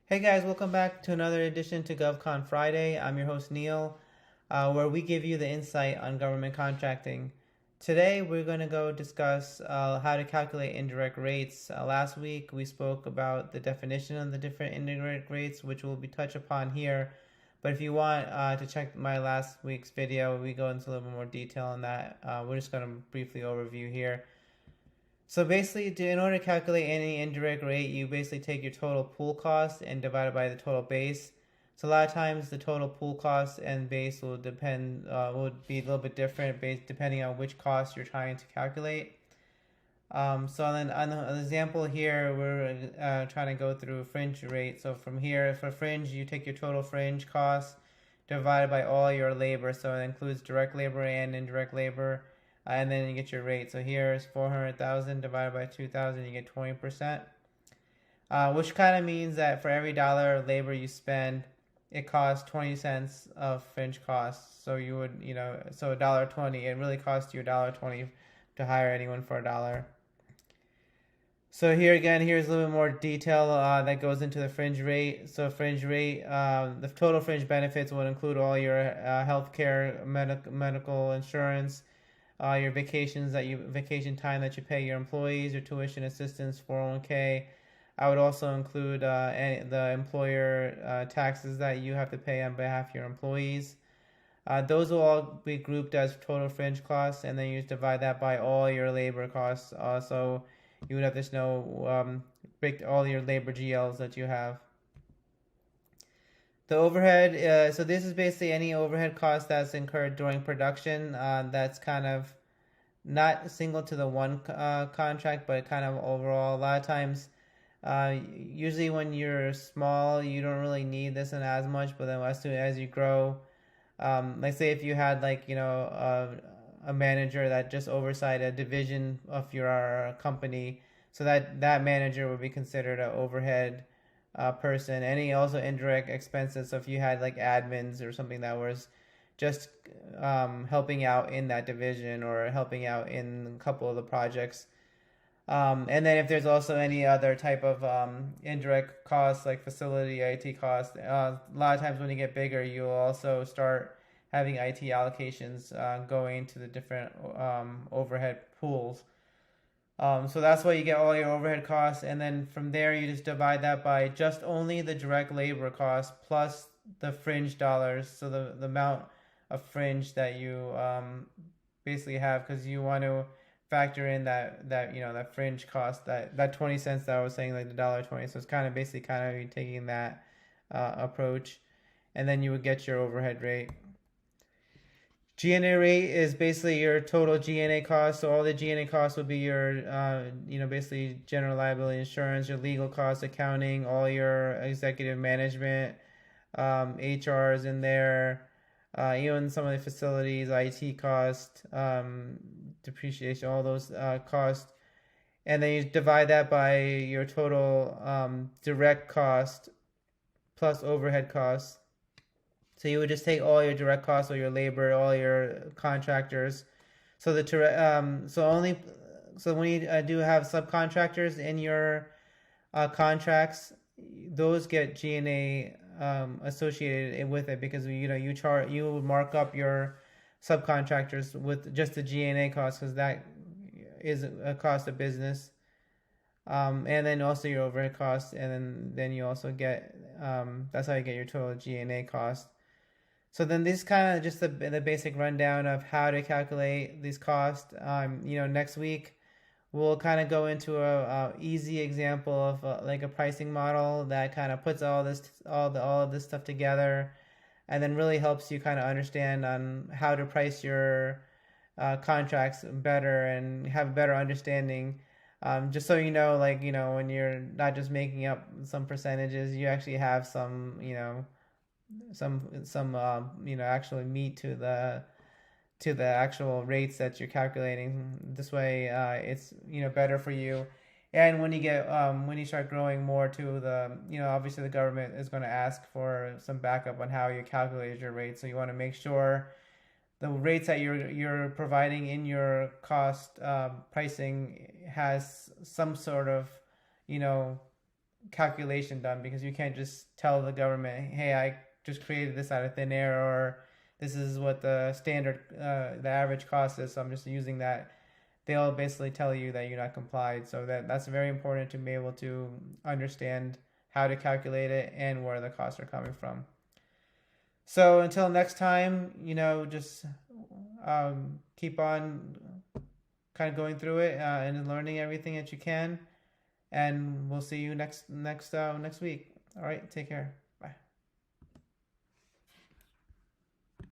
Hey guys, welcome back to another edition to GovCon Friday. I'm your host Neil, where we give you the insight on government contracting. Today we're going to go discuss how to calculate indirect rates. Last week we spoke about the definition of the different indirect rates, which will be touched upon here. But if you want to check my last week's video, we go into a little bit more detail on that. We're just going to briefly overview here. So basically, in order to calculate any indirect rate, you basically take your total pool cost and divide it by the total base. So a lot of times the total pool cost and base will would be a little bit different based depending on which cost you're trying to calculate. So then on the example here, we're trying to go through fringe rate. So from here, for fringe, you take your total fringe cost divided by all your labor. So it includes direct labor and indirect labor. And then you get your rate. So here is 400,000 divided by 2,000, you get 20%. Which kind of means that for every dollar of labor you spend, it costs 20 cents of fringe costs. So you would, so $1.20, it really costs you $1.20 to hire anyone for $1. So here again, here's a little bit more detail that goes into the fringe rate. So fringe rate, the total fringe benefits would include all your healthcare, medical insurance, your vacation time that you pay your employees, your tuition assistance, 401k. I would also include the employer taxes that you have to pay on behalf of your employees. Those will all be grouped as total fringe costs, and then you just divide that by all your labor costs. So you would have to know break all your labor GLs that you have. The overhead, so this is basically any overhead cost that's incurred during production. That's kind of not single to the one contract, but kind of overall. A lot of times, usually when you're small, you don't really need this and as much. But then as soon as you grow, like say if you had a manager that just oversight a division of your company, so that manager would be considered an overhead person. Any also indirect expenses. So if you had like admins or something that was just helping out in that division or helping out in a couple of the projects. And then if there's also any other type of indirect costs like facility IT costs, a lot of times when you get bigger, you'll also start having IT allocations going to the different overhead pools. So that's why you get all your overhead costs, and then from there you just divide that by just only the direct labor costs plus the fringe dollars. So the amount of fringe that you basically have, because you want to factor in that fringe cost, that 20 cents that I was saying, like the $1.20. So it's kind of basically kind of taking that approach, and then you would get your overhead rate. G&A rate is basically your total G&A costs. So all the G&A costs would be your, basically general liability insurance, your legal costs, accounting, all your executive management, HR is in there, even some of the facilities, IT cost, depreciation, all those costs. And then you divide that by your total direct cost plus overhead costs. So you would just take all your direct costs, all your labor, all your contractors. So when you do have subcontractors in your contracts, those get G&A associated with it, because you would mark up your subcontractors with just the G&A costs, because that is a cost of business. And then also your overhead costs, and then you also get that's how you get your total G&A cost. So then this kind of just the basic rundown of how to calculate these costs. Next week we'll kind of go into a easy example of like a pricing model that kind of puts all of this stuff together, and then really helps you kind of understand on how to price your contracts better and have a better understanding. Just so when you're not just making up some percentages, you actually have some actually meat to the actual rates that you're calculating. This way it's better for you. And when you start growing more to the obviously the government is going to ask for some backup on how you calculate your rates, so you want to make sure the rates that you're providing in your cost pricing has some sort of calculation done, because you can't just tell the government, hey, I just created this out of thin air, or this is what the standard, the average cost is, so I'm just using that. They'll basically tell you that you're not complied. So that's very important to be able to understand how to calculate it and where the costs are coming from. So until next time, just keep on kind of going through it and learning everything that you can. And we'll see you next week. All right, take care.